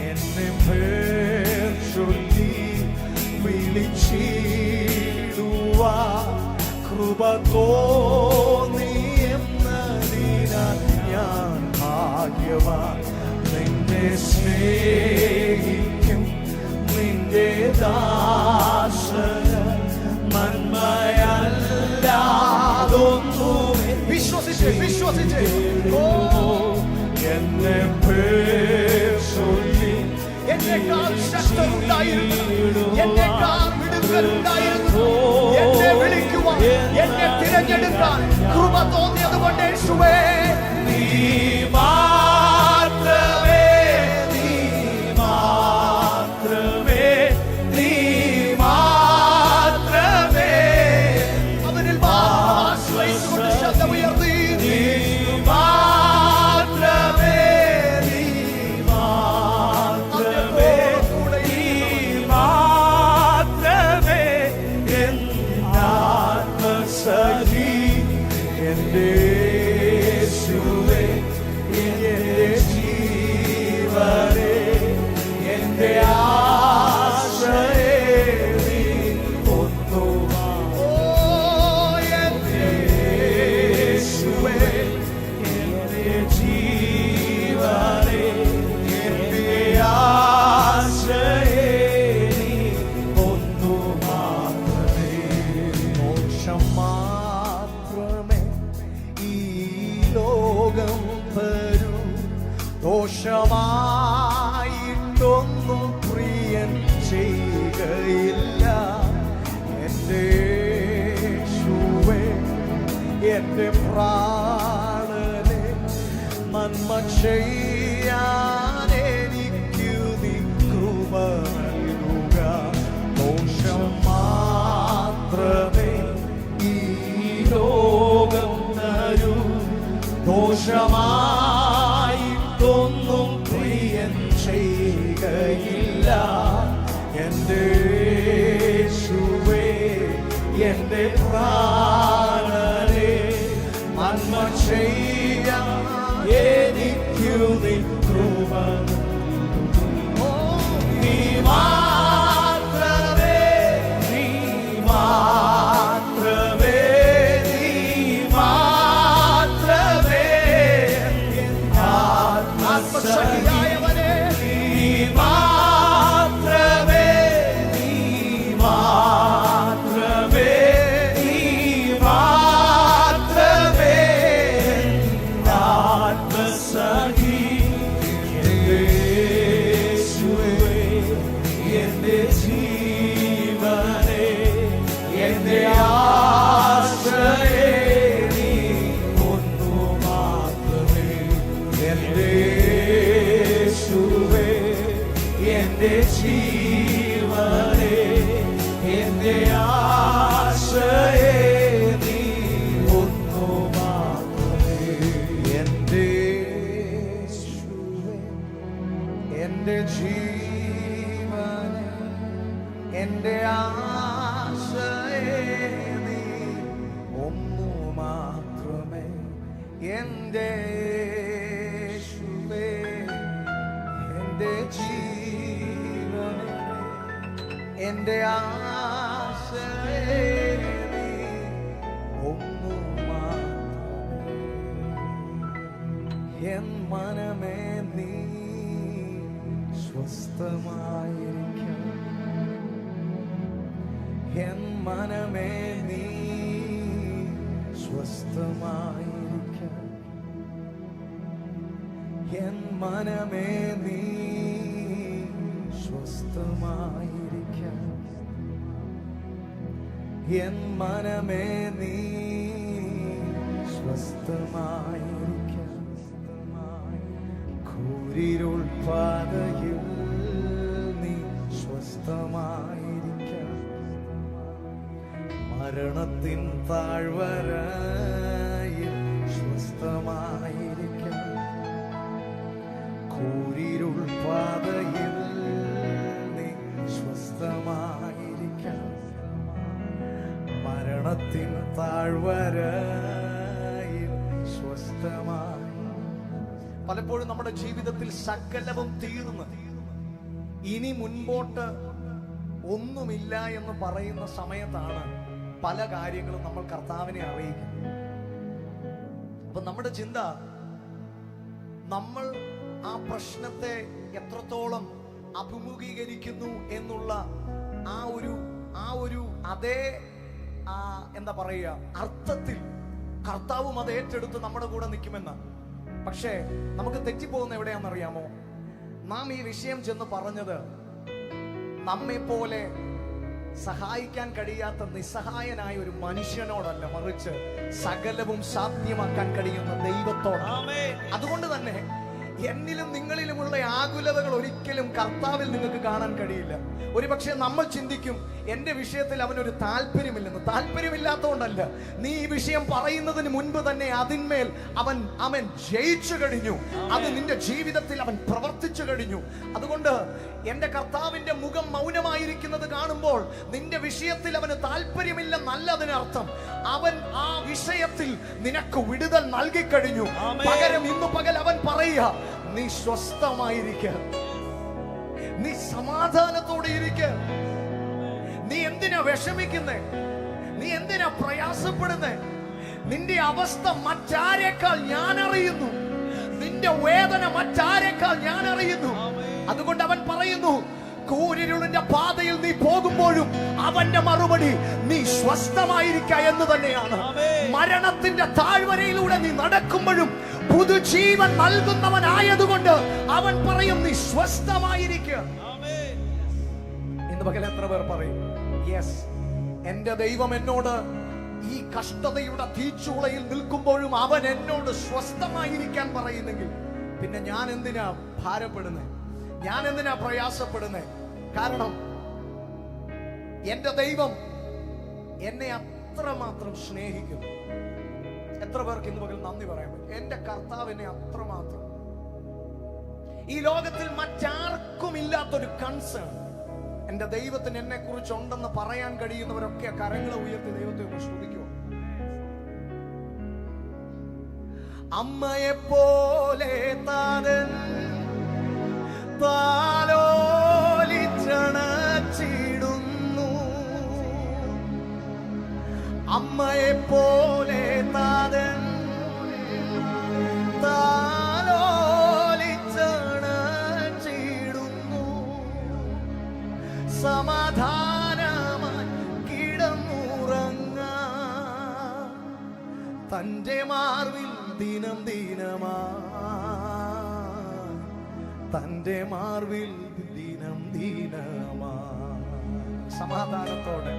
എന്നെ പേർ ചൊല്ലി വിളിച്ചിടുവാ കൃപ തോന്നിയെന്നതിനാൽ ഞാൻ ഭാഗ്യവാൻ. നിന്നെ സ്നേഹിക്കും നിന്റെ ദാസന നന്മയല്ലാതൊന്നുമേ. വിശ്വസിച്ച് വിശ്വസിച്ച് എന്നെ പേർ ചൊല്ലി എന്നെക്കാൾ ശക്തരുണ്ടായിരുന്നു, എന്നെക്കാൾ മിടുക്കരുണ്ടായിരുന്നു. എന്നെ വിളിക്കുവാൻ, എന്നെ തിരഞ്ഞെടുക്കാൻ കൃപ തോന്നിയത് കൊണ്ട് യേശുവേ നീ മാത്രമേ, നീ മാത്രമേ, നീ മാത്രമേ. അവനിൽ ആശ്രയിച്ചുകൊണ്ട് ശബ്ദമുയർത്തി നീ മാത്രമേ, നീ മാത്രമേ, നീ മാത്രമേ എന്നാത്മസഖി. എന്റെ യേശുവേ, ചെയ്യുകയില്ല. എൻ്റെ യേശുവേ, എൻ്റെ പ്രാണനെ നന്മ ചെയ്യാൻ എനിക്കു നീ കൃപ നൽകുക. ദോഷം മാത്രമേ ഈ ലോകം തരൂ, ദോഷമായിട്ടൊന്നും പ്രിയൻ ചെയ്യുകയില്ല. എൻ്റെ യേശുവേ, എൻ്റെ പ്രാണനെ നന്മ ചെയ്യാൻ എനിക്കു നീ കൃപ. നീ മാത്രമേ, നീ മാത്രമേ, നീ മാത്രമേ ആത്മശക്തിയായവനെ, നീ മാത്രമേ, നീ മാത്രമേ, നീ മാത്രമേ ആത്മസഖി. യേശുവേ, എൻ്റെ ജീവനെ, എൻ്റെ ആശ്രയേ, നീ ഒന്നു മാത്രമേ. എൻ്റെ യേശുവേ, എൻ്റെ ജീവനെ, എൻ്റെ ആശ്രയേ, നീ ഒന്നു മാത്രമേ. എൻ്റെ യേശുവേ, എൻ്റെ ജീവനെ, എൻ്റെ ആശ്രയേ, നീ ഒന്നു മാത്രമേ. എൻ്റെ യേശുവേ, എൻ്റെ ജീവനെ, എൻ്റെ ആശ്രയേ, നീ ഒന്നു മാത്രമേ. എൻ മനമേ, നീ സ്വസ്ഥമായിരിക്കാം. എൻ മനമേ, നീ സ്വസ്ഥമായിരിക്കാം. എൻ മനമേ, നീ സ്വസ്ഥമായിരിക്കാം. എൻ മനമേ, നീ സ്വസ്ഥമായിരിക്കാം. കൂരിരുൾ പാതയിൽ നീ സ്വസ്ഥമായിരിക്കാം. മരണത്തിൻ താഴ്വരയിൽ സ്വസ്ഥമായിരിക്കാം. കൂരിരുൾ പാതയിൽ നീ സ്വസ്ഥമായിരിക്കാം. മരണത്തിൻ താഴ്വരയിൽ സ്വസ്ഥമായി. പലപ്പോഴും നമ്മുടെ ജീവിതത്തിൽ സകലവും തീർന്ന് ഇനി മുൻപോട്ട് ഒന്നുമില്ല എന്ന് പറയുന്ന സമയത്താണ് പല കാര്യങ്ങളും നമ്മൾ കർത്താവിനെ അറിയിക്കുന്നത്. അപ്പൊ നമ്മുടെ ചിന്ത, നമ്മൾ ആ പ്രശ്നത്തെ എത്രത്തോളം അഭിമുഖീകരിക്കുന്നു എന്നുള്ള ആ ഒരു അതേ എന്താ പറയുക അർത്ഥത്തിൽ കർത്താവും അത് ഏറ്റെടുത്ത് നമ്മുടെ കൂടെ നിൽക്കുമെന്ന്. പക്ഷേ നമുക്ക് തെറ്റിപ്പോകുന്ന എവിടെയാണെന്നറിയാമോ? നാം ഈ വിഷയം ചെന്ന് പറഞ്ഞത് നമ്മെ പോലെ സഹായിക്കാൻ കഴിയാത്ത നിസ്സഹായനായ ഒരു മനുഷ്യനോടല്ല, മറിച്ച് സകലവും സാധ്യമാക്കാൻ കഴിയുന്ന ദൈവത്തോടാണ്. അതുകൊണ്ട് തന്നെ എന്നിലും നിങ്ങളിലുമുള്ള ആകുലതകൾ ഒരിക്കലും കർത്താവിൽ നിങ്ങൾക്ക് കാണാൻ കഴിയില്ല. ഒരുപക്ഷെ നമ്മൾ ചിന്തിക്കും, എന്റെ വിഷയത്തിൽ അവനൊരു താല്പര്യമില്ലെന്ന്. താല്പര്യമില്ലാത്തതുകൊണ്ടല്ല, നീ ഈ വിഷയം പറയുന്നതിന് മുൻപ് തന്നെ അതിന്മേൽ അവൻ ജയിച്ചു കഴിഞ്ഞു. അത് നിന്റെ ജീവിതത്തിൽ അവൻ പ്രവർത്തിച്ചു കഴിഞ്ഞു. അതുകൊണ്ട് എന്റെ കർത്താവിന്റെ മുഖം മൗനമായിരിക്കുന്നത് കാണുമ്പോൾ നിന്റെ വിഷയത്തിൽ അവന് താല്പര്യമില്ലെന്നല്ല അതിനർത്ഥം. അവൻ ആ വിഷയത്തിൽ നിനക്ക് വിടുതൽ നൽകിക്കഴിഞ്ഞു. പകരം ഇന്നു പകൽ അവൻ പറയുക, നീ സ്വസ്ഥമായിരിക്ക, നീ സമാധാനത്തോടെ ഇരിക്ക. നീ എന്തിനാ വിഷമിക്കുന്നേ? നീ എന്തിനാ പ്രയാസപ്പെടുന്നേ? നിന്റെ അവസ്ഥ മറ്റാരേക്കാൾ ഞാൻ അറിയുന്നു. നിന്റെ വേദന മറ്റാരേക്കാൾ ഞാൻ അറിയുന്നു. അതുകൊണ്ട് അവൻ പറയുന്നു, കൂരിരുളിന്റെ പാതയിൽ നീ പോകുമ്പോഴും അവന്റെ മറുപടി നീ സ്വസ്ഥമായിരിക്ക എന്ന് തന്നെയാണ്. മരണത്തിന്റെ താഴ്വരയിലൂടെ നീ നടക്കുമ്പോഴും പുതുജീവൻ നൽകുന്നവനായതുകൊണ്ട് അവൻ പറയും, നീ സ്വസ്ഥമായിരിക്ക. ഇന്ന് ഇന്ന് പകൽ എത്ര പേർ പറയും യെസ്, എന്റെ ദൈവം എന്നോട് ഈ കഷ്ടതയുടെ തീച്ചൂളയിൽ നിൽക്കുമ്പോഴും അവൻ എന്നോട് സ്വസ്ഥമായിരിക്കാൻ പറയുന്നെങ്കിൽ പിന്നെ ഞാൻ എന്തിനാ ഭാരപ്പെടുന്നത്, ഞാൻ എന്തിനാ പ്രയാസപ്പെടുന്നത്? കാരണം എന്റെ ദൈവം എന്നെ അത്രമാത്രം സ്നേഹിക്കുന്നു. എത്ര പേർക്ക് ഇന്ന് പകൽ നന്ദി പറയാൻ പറ്റും? എന്റെ കർത്താവിനെ അത്രമാത്രം. ഈ ലോകത്തിൽ മറ്റാർക്കും ഇല്ലാത്തൊരു കൺസേൺ എന്റെ ദൈവത്തിന് എന്നെ കുറിച്ച് ഉണ്ടെന്ന് പറയാൻ കഴിയുന്നവരൊക്കെ കരങ്ങളെ ഉയർത്തി ദൈവത്തെ ഒന്ന് സ്തുതിക്കുക. അമ്മയെ പോലെ താതൻ താലോലിച്ചണച്ചിടുന്നു, അമ്മയെ പോലെ താതൻ താലോലിച്ചണച്ചിടുന്നു, സമാധാനമായി കിടന്നുറങ്ങാൻ തന്റെ മാർവിൽ ദിനം ദിനമായി, തന്റെ മാർവിൽ ദിനം ദിനമായി സമാധാനത്തോടെ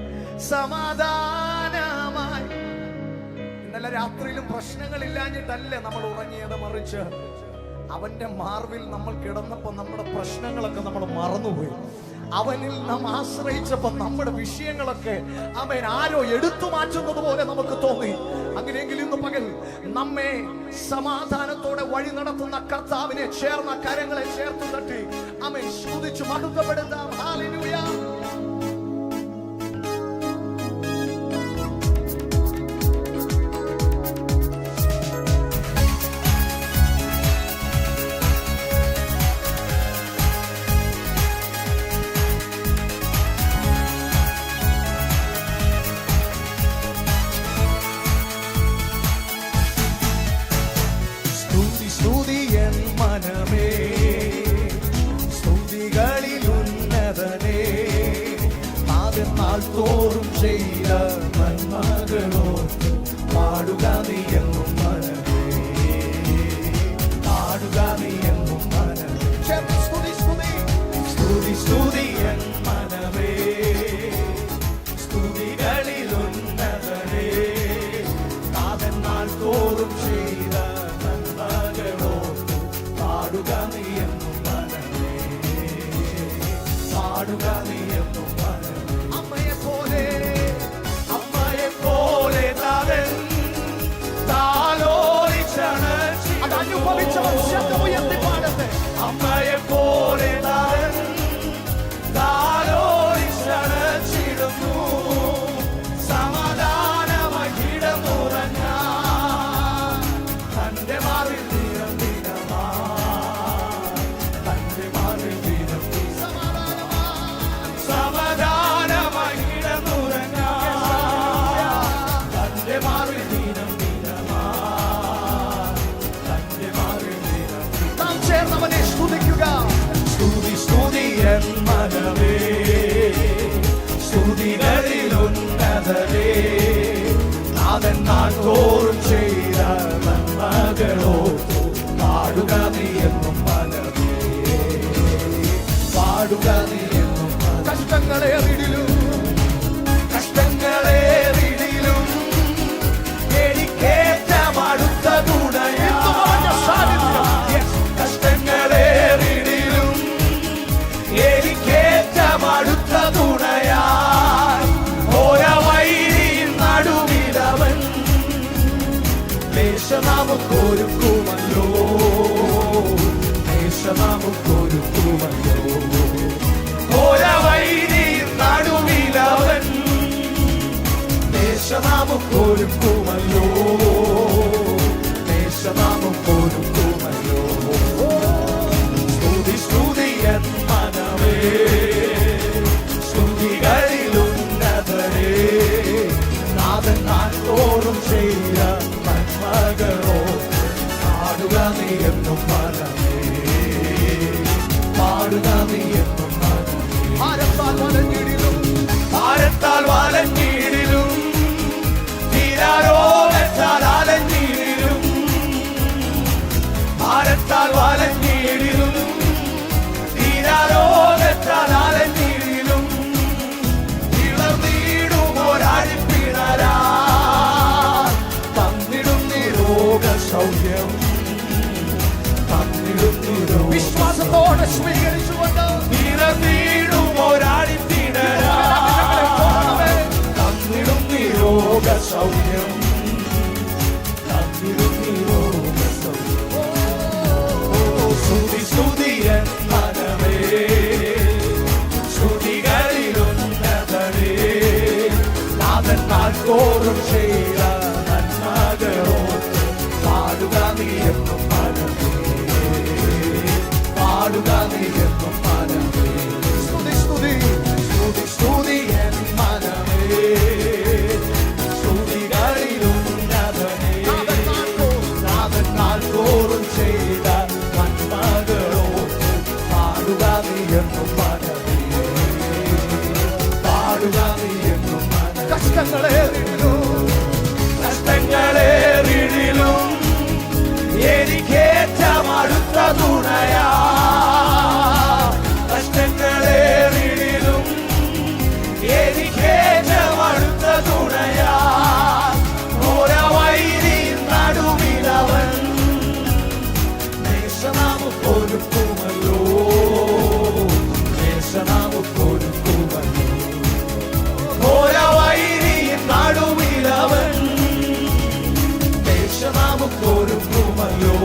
സമാധാനമായി. ഇന്നലെ രാത്രിയിലും പ്രശ്നങ്ങളില്ലാഞ്ഞിട്ടല്ല നമ്മൾ ഉറങ്ങിയത്, മറിച്ച് അവന്റെ മാർവിൽ നമ്മൾ കിടന്നപ്പോ നമ്മുടെ പ്രശ്നങ്ങളൊക്കെ നമ്മൾ മറന്നുപോയി. അവനിൽ നാം ആശ്രയിച്ചപ്പോ നമ്മുടെ വിഷയങ്ങളൊക്കെ അവൻ ആരോ എടുത്തു മാറ്റുന്നത് പോലെ നമുക്ക് തോന്നി. അങ്ങനെയെങ്കിൽ ഇന്ന് പകൽ നമ്മെ സമാധാനത്തോടെ വഴി നടത്തുന്ന കർത്താവിനെ ചേർന്ന കരങ്ങളെ ചേർത്ത് തട്ടി അവൻ സ്തുതിച്ചു മഹത്വപ്പെടുത്താം. ഹല്ലേലൂയ. തോറും ചെയ്ത നന്മകളോ പാടുക നീ എന്നും മനമേ, പാടുക നീ എന്നും മനമേ. സ്തുതി സ്തുതി സ്തുതി സ്തുതി എൻ മനമേ, സ്തുതികളിൽ ഉന്നതനേ, നാഥൻ നാൾ തോറും ചെയ്ത നന്മകളോ പാടുക നീ എന്നും മനമേ, പാടുക നീ എന്നും മനമേ. അമ്മയെ പോലെ താതൻ താലോലിച്ചണച്ചി, അതനുഭവിച്ചവർ ശബ്ദമുയർത്തി പാടട്ടെ. അമ്മയെ പോലെ താതൻ താലോലിച്ചണച്ചിടുന്നു, സമാധാനമായി കിടന്നുറങ്ങാൻ തന്റെ മാറിൽ ദിനം ദിനമായി, തന്റെ മാറിൽ ദിനം സമാധാനമായി കിടന്നുറങ്ങാൻ തന്റെ മാറിൽ ദിനം ദിനമായി, തന്റെ മാറിൽ ദിനം. നാം ചേർന്നവനെ സ്തുതിക്കുക. സ്തുതി സ്തുതി എൻ മനമേ, സ്തുതികളിൽ ഉന്നതനേ, നാഥൻ നാൾ തോറും ചെയ്ത നന്മകളോ പാടുക നീ എന്നും മനമേ, പാടുക നീ എന്നും. കഷ്ടങ്ങളേറിടിലും കഷ്ടങ്ങളേറിടിലും എനിക്കേറ്റം അടുത്ത തുണയാ, കഷ്ടങ്ങളേറിടിലും എനിക്കേറ്റം അടുത്ത തുണയായി, ഓരവൈരിൻ നടുവിലവൻ ദേശ നമുക്കൊരുക്കുമല്ലോ, ദേശ നമുക്കൊരുക്കുമല്ലോ, ഓരവൈരിൻ നടുവിലവൻ ദേശ നമുക്കൊരുക്കുമല്ലോ, ദേശ നമുക്കൊരുക്കുമല്ലോ. സ്തുതി സ്തുതി എൻ മനമേ, സ്തുതികളിൽ ഉന്നതനേ, നാഥൻ നാൾ തോറും ചെയ്ത നന്മകളോ പാടുക നീ എന്നും മനമേ, പാടുക നീ എന്നും മനമേ. ഭാരത്താൽ വലഞ്ഞിടിലും ഭാരത്താൽ വലഞ്ഞിടിലും തീരാരോഗത്താൽ അലഞ്ഞിടിലും, ഭാരത്താൽ വലഞ്ഞിടിലും തീരാരോഗത്താൽ അലഞ്ഞിടിലും, തോറും ചെയ്ത നന്മകളോർത്ത് പാടുക നീ എന്നും മനമേ, പാടുക നീ എന്നും മനമേ. സ്തുതി സ്തുതി സ്തുതി സ്തുതി എൻ മനമേ, സ്തുതികളിലുന്നതനേ. നാഥൻ തോറും ചെയ്ത നന്മകളോർത്ത് പാടുക നീ എന്നും മനമേ, പാടുക നീ എന്നും മനമേ. കഷ്ടങ്ങളേറിടിലും എനിക്കേറ്റം അടുത്ത തുണയാ. കഷ്ടങ്ങളേറിടിലും എനിക്കേറ്റം അടുത്ത തുണയാ. ഓരവൈരി നടുവിലവൻ ദേശനാമൊരുക്കുമല്ലോ, ദേശനാമൊരുക്കുമല്ലോ. ഓരവൈരി നടുവിലവൻ ദേശനാമൊരുക്കുമല്ലോ,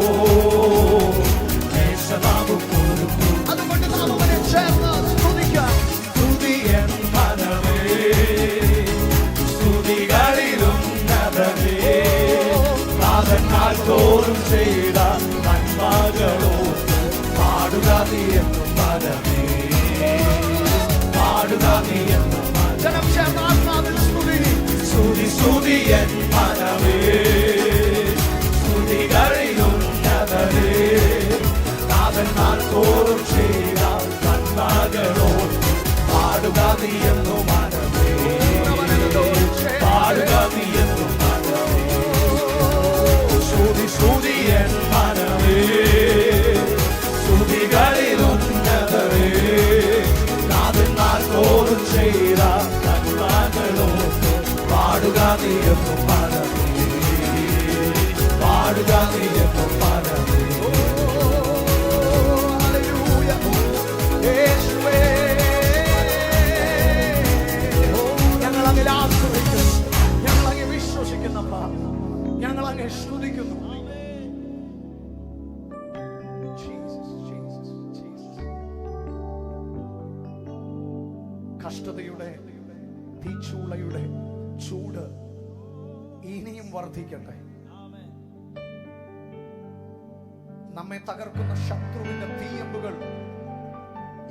ദേശനാമൊരുക്കും. അതുകൊണ്ട് നാം അവനെ ചേർന്ന് സ്തുതിക്കാം. സ്തുതിയൻ മനമേ, സ്തുതികളിലുന്നതനേ. നാഥന്മാർ തോറും ചെയ്ത നന്മകളോർത്ത് പാടുക നീ എന്നും മനമേ, പാടുക നീ എന്നും ജനം ചേർന്ന് ആത്മാവിൽ സ്തുതി. സ്തുതി സ്തുതിയൻ മനമേ, സ്തുതികളിലുന്നതനേ. നാഥന്മാർ തോറും ചെയ്ത നന്മകളോർത്ത് പാടുക നീ എന്നും മനമേ, പാടുക നീ എന്നും മനമേ. സ്തുതി സ്തുതിയൻ മനമേ, സ്തുതികളിലുന്നതനേ. നാഥന്മാർ തോറും ചെയ്ത നന്മകളോർത്ത് പാടുക നീ എന്നും മനമേ, പാടുക നീ എന്നും മനമേ. ഞങ്ങളങ്ങെ ആശ്രയിക്കുന്നു, ഞങ്ങളങ്ങെ വിശ്വസിക്കുന്നപ്പ, ഞങ്ങളങ്ങെ സ്തുതിക്കുന്നു. കഷ്ടതയുടെ തീച്ചൂളയുടെ ചൂട് ഇനിയും വർദ്ധിക്കട്ടെ. നമ്മെ തകർക്കുന്ന ശത്രുവിന്റെ തീയമ്പുകൾ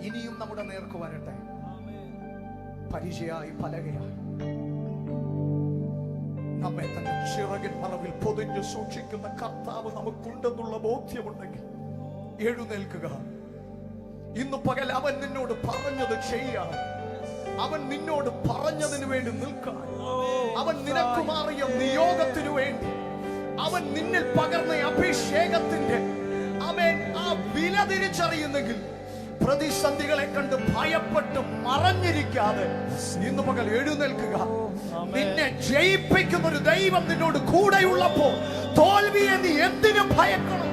ഇനിയും നമ്മുടെ നേർക്ക് വരട്ടെ. പരിചയായി പലകയായി നമ്മെ തന്നെ ചിറകിൻ മറവിൽ പൊതിഞ്ഞു സൂക്ഷിക്കുന്ന കർത്താവ് നമുക്കുണ്ടെന്നുള്ള ബോധ്യമുണ്ടെങ്കിൽ എഴുന്നേൽക്കുക. ഇന്ന് പകൽ അവൻ നിന്നോട് പറഞ്ഞത് ചെയ്യാൻ, അവൻ നിന്നോട് പറഞ്ഞതിന് വേണ്ടി നിൽക്കാൻ, അവൻ നിനക്ക് മാറിയ നിയോഗത്തിനു വേണ്ടി, അവൻ നിന്നിൽ പകർന്ന അഭിഷേകത്തിന്റെ അവൻ ആ വില തിരിച്ചറിയുന്നെങ്കിൽ പ്രതിസന്ധികളെ കണ്ട് ഭയപ്പെട്ട് മറഞ്ഞിരിക്കാതെ ഇന്ന് പകൽ എഴുന്നേൽക്കുക. നിന്നെ ജയിപ്പിക്കുന്ന ഒരു ദൈവം നിന്നോട് കൂടെയുള്ളപ്പോൾ തോൽവിയെ നീ എന്തിനും ഭയക്കണം.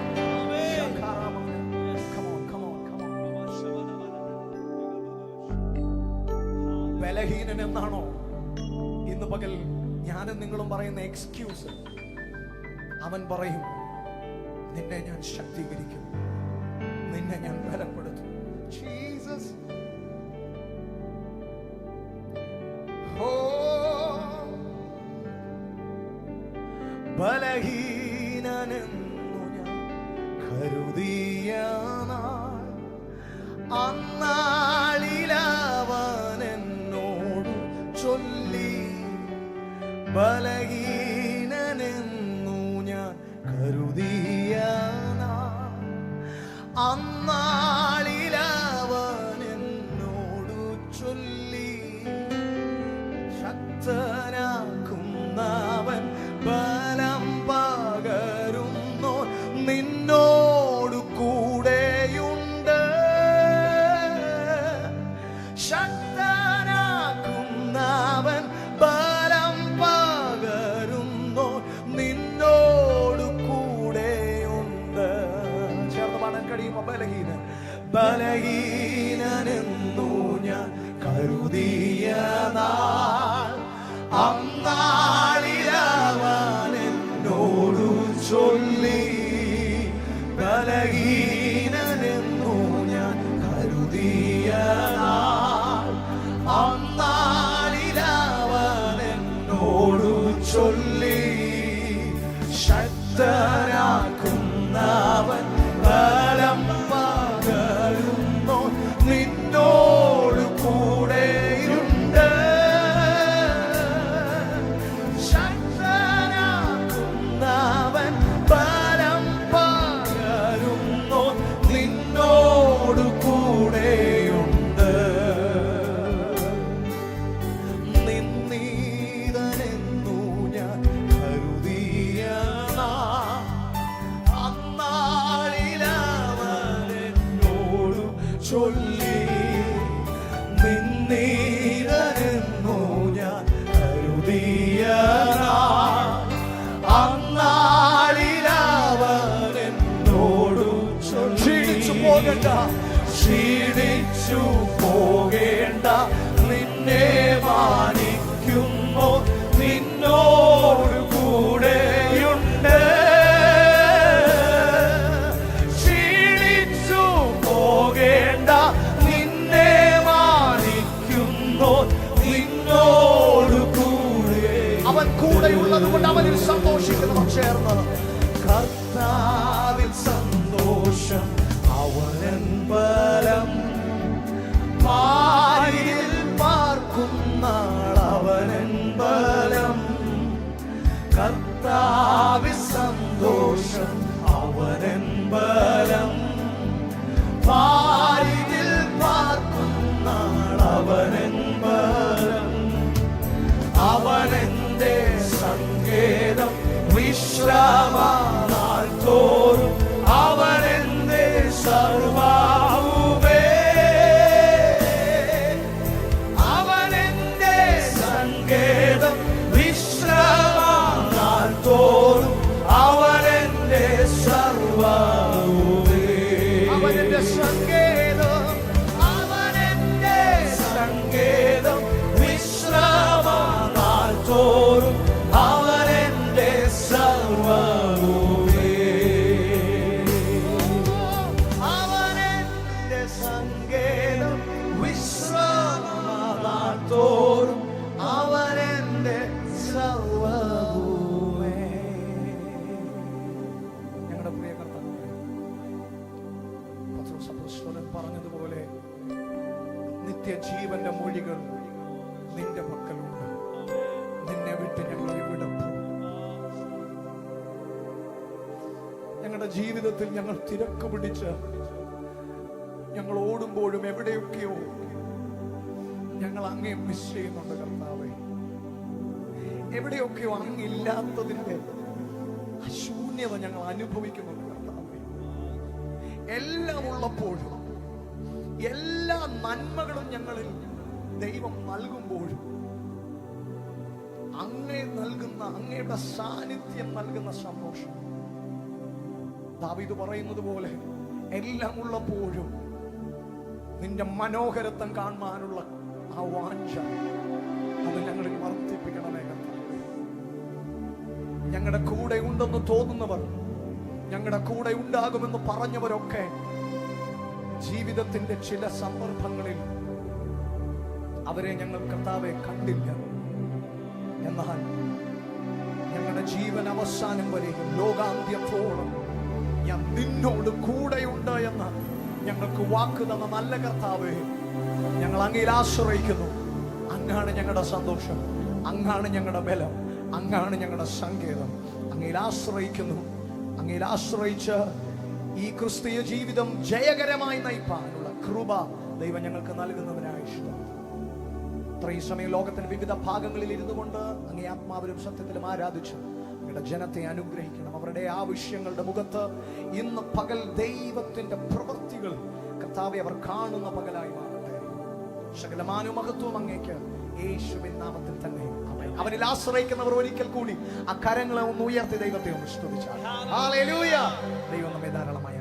ബലഹീനൻ എന്നാണോ ഇന്ന് പകൽ ഞാനും നിങ്ങളും പറയുന്ന എക്സ്ക്യൂസ്? അവൻ പറയും, നിന്നെ ഞാൻ ശക്തീകരിക്കും, നിന്നെ ഞാൻ ബലപ്പെടുത്തും. ജീസസ് ബലഹീനനെന്നു ഞാൻ കരുതിയ നാൾ അന്നാളിലവനെന്നോട് ചൊല്ലി. ബലഹീനനെന്നു ഞാൻ കരുതിയ നാൾ അന്നാളിലവനെന്നോട് ചൊല്ലി. ശക്തനാക്കുന്നവൻ ബലം പകരുന്നോ നിന്നോട് കൂടെയുണ്ട്. ശക്തനാക്കുന്നവൻ ബലം പകരുന്നോ നിന്നോട് കൂടെയുണ്ട്. ചേർന്ന് പാടാൻ കഴിയുമോ? ബലഹീന ചൊല്ലി ശക്തനാക്കുന്നവൻ ബലം പകരുന്നു നിന്നോട് കൂടെയുണ്ട്. ശക്തനാക്കുന്നവൻ ബലം പകരുന്നു നിന്നോട് കൂടെയുണ്ട്. നിന്നീതനെന്നു ഞാൻ കരുതിയ അന്നാളിലവനെന്നോടു ചൊല്ലി. നിന്നീതനെന്നു ഞാൻ കരുതിയ അന്നാളിലവനെന്നോടു ചൊല്ലി. ക്ഷീണിച്ചു പോകണ്ട, ക്ഷീണിച്ചു പോകേണ്ട, നിന്നെ മാനിക്കുന്നു നിന്നോട് കൂടെയുണ്ട്. ക്ഷീണിച്ചു പോകേണ്ട, നിന്നെ മാനിക്കുന്നു നിന്നോട് കൂടെ. അവൻ കൂടെയുള്ളത് കൊണ്ട് അവനിൽ സന്തോഷിക്കുന്നവർ ചേർന്ന് കർത്താവിൽ സന്തോഷം അവനൻ ബലം. പാരിൽ പാർക്കുന്ന അവനൻ ബലം. കർത്താവിൽ സന്തോഷം അവനൻ ബലം. പാരിൽ പാർക്കുന്ന അവനൻ ബലം. അവനെന്റെ സങ്കേതം വിശ്രമനാൾ തോറും അവനെന്റെ സർവ്വവുമേ. അവനെന്റെ സങ്കേതം വിശ്രമനാൾ തോറും അവനെന്റെ സർവ്വവുമേ. അവനെന്റെ സങ്കേതം, അവനെന്റെ സങ്കേതം വിശ്രമനാൾ തോറും അവനെന്റെ സർവ്വവുമേ. അവനെന്റെ സങ്കേതം വിശ്രമനാൾ തോറും അവനെന്റെ സർവ്വവുമേ. ഞങ്ങളുടെ പ്രിയ കർത്താവേ, പത്രോസ് അപ്പോസ്തലൻ പറഞ്ഞതുപോലെ നിത്യജീവന്റെ മൊഴികൾ നിന്റെ പക്കലുണ്ട്. നിന്നെ വിട്ട് ഞങ്ങൾ എവിടെ പോകും? ഞങ്ങളുടെ ജീവിതത്തിൽ ഞങ്ങൾ തിരക്ക് പിടിച്ച് ഞങ്ങൾ ഓടുമ്പോഴും എവിടെയൊക്കെയോ ഞങ്ങൾ അങ്ങേ മിസ് ചെയ്യുന്നുണ്ട് കർത്താവേ. എവിടെയൊക്കെയോ അങ്ങില്ലാത്തതിന്റെ ശൂന്യത ഞങ്ങൾ അനുഭവിക്കുന്നുണ്ട് കർത്താവേ. എല്ലാം ഉള്ളപ്പോഴും എല്ലാ നന്മകളും ഞങ്ങളിൽ ദൈവം നൽകുമ്പോഴും അങ്ങേ നൽകുന്ന, അങ്ങയുടെ സാന്നിധ്യം നൽകുന്ന സന്തോഷം, ദാവീദ് പറയുന്നത് പോലെ എല്ലാം ഉള്ളപ്പോഴും നിന്റെ മനോഹരത്വം കാണുവാനുള്ള ആ വാഞ്ച അത് ഞങ്ങളിൽ വർദ്ധിപ്പിക്കണമേ കർത്താവേ. ഞങ്ങളുടെ കൂടെ ഉണ്ടെന്ന് തോന്നുന്നവർ, ഞങ്ങളുടെ കൂടെ ഉണ്ടാകുമെന്ന് പറഞ്ഞവരൊക്കെ ജീവിതത്തിന്റെ ചില സന്ദർഭങ്ങളിൽ അവരെ ഞങ്ങൾ കർത്താവെ കണ്ടില്ല. എന്നാൽ ഞങ്ങളുടെ ജീവൻ അവസാനം വരെയും ലോകാന്ത്യത്തോളം ഞാൻ നിന്നോട് കൂടെയുണ്ട് എന്ന് ഞങ്ങൾക്ക് വാക്ക് തന്ന നല്ല കർത്താവേ, ഞങ്ങൾ അങ്ങയിൽ ആശ്രയിക്കുന്നു. അങ്ങാണ് ഞങ്ങളുടെ സന്തോഷം, അങ്ങാണ് ഞങ്ങളുടെ ബലം, അങ്ങാണ് ഞങ്ങളുടെ സങ്കേതം. അങ്ങയിൽ ആശ്രയിക്കുന്നു. അങ്ങയിൽ ആശ്രയിച്ച് ഈ ക്രിസ്തീയ ജീവിതം ജയകരമായി നയിപ്പാനുള്ള കൃപ ദൈവം ഞങ്ങൾക്ക് നൽകുന്നതിനായി ഇഷ്ടം. ഇത്രയും സമയം ലോകത്തിന്റെ വിവിധ ഭാഗങ്ങളിൽ ഇരുന്നു കൊണ്ട് അങ്ങേ ആത്മാവിലും സത്യത്തിലും ആരാധിച്ച് അങ്ങയുടെ ജനത്തെ അനുഗ്രഹിക്കണം. അവരുടെ ആവശ്യങ്ങളുടെ മുഖത്ത് ഇന്ന് പകൽ ദൈവത്തിന്റെ പ്രവൃത്തികൾ കർത്താവെ അവർ കാണുന്ന പകലായി മാറട്ടെ. സകലമാനവും മഹത്വവും അങ്ങേക്ക് യേശുവിൻ നാമത്തിൽ തന്നെ. അവനിൽ ആശ്രയിക്കുന്നവർ ഒരിക്കൽ കൂടി ആ കരങ്ങളെ ഒന്ന് ഉയർത്തി ദൈവത്തെ ഒന്ന് സ്തുതിച്ചാൽ ഹല്ലേലൂയ. ദൈവം നമ്മെ ധാരാളമായി